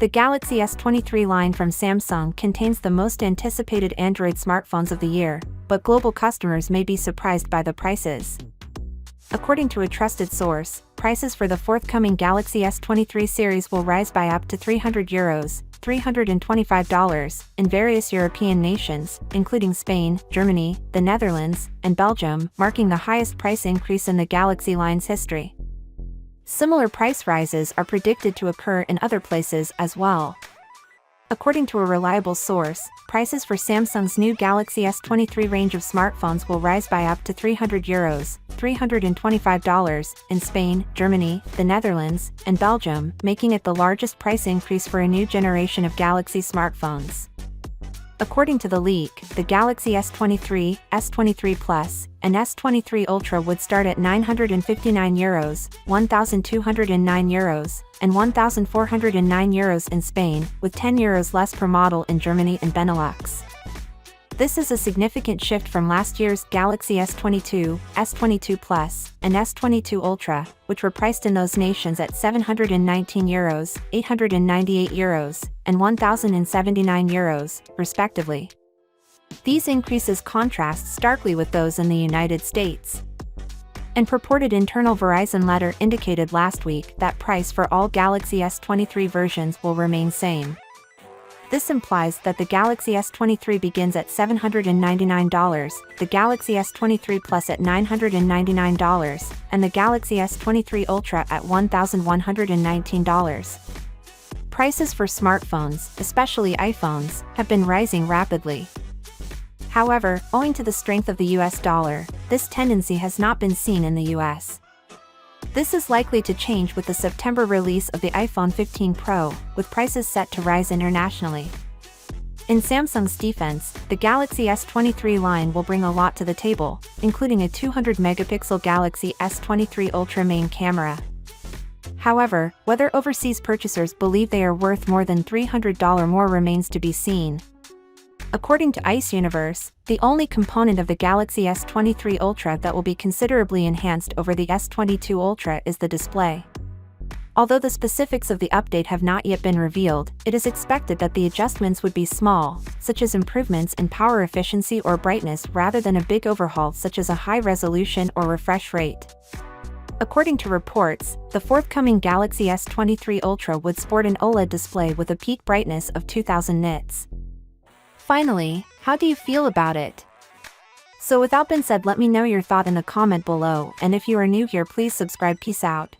The Galaxy S23 line from Samsung contains the most anticipated Android smartphones of the year, but global customers may be surprised by the prices. According to a trusted source, prices for the forthcoming Galaxy S23 series will rise by up to €300, $325, in various European nations, including Spain, Germany, the Netherlands, and Belgium, marking the highest price increase in the Galaxy line's history. Similar price rises are predicted to occur in other places as well. According to a reliable source, prices for Samsung's new Galaxy S23 range of smartphones will rise by up to €300, $325, in Spain, Germany, the Netherlands, and Belgium, making it the largest price increase for a new generation of Galaxy smartphones. According to the leak, the Galaxy S23, S23 Plus, and S23 Ultra would start at €959, €1,209, and €1,409 in Spain, with €10 less per model in Germany and Benelux. This is a significant shift from last year's Galaxy S22, S22 Plus, and S22 Ultra, which were priced in those nations at €719, €898, and €1,079, respectively. These increases contrast starkly with those in the United States. An purported internal Verizon letter indicated last week that price for all Galaxy S23 versions will remain same. This implies that the Galaxy S23 begins at $799, the Galaxy S23 Plus at $999, and the Galaxy S23 Ultra at $1,119. Prices for smartphones, especially iPhones, have been rising rapidly. However, owing to the strength of the US dollar, this tendency has not been seen in the US. This is likely to change with the September release of the iPhone 15 Pro, with prices set to rise internationally. In Samsung's defense, the Galaxy S23 line will bring a lot to the table, including a 200-megapixel Galaxy S23 Ultra main camera. However, whether overseas purchasers believe they are worth more than $300 more remains to be seen. According to Ice Universe, the only component of the Galaxy S23 Ultra that will be considerably enhanced over the S22 Ultra is the display. Although the specifics of the update have not yet been revealed, it is expected that the adjustments would be small, such as improvements in power efficiency or brightness rather than a big overhaul such as a high resolution or refresh rate. According to reports, the forthcoming Galaxy S23 Ultra would sport an OLED display with a peak brightness of 2000 nits. Finally, how do you feel about it? So without being said, let me know your thought in the comment below, and if you are new here, please subscribe. Peace out.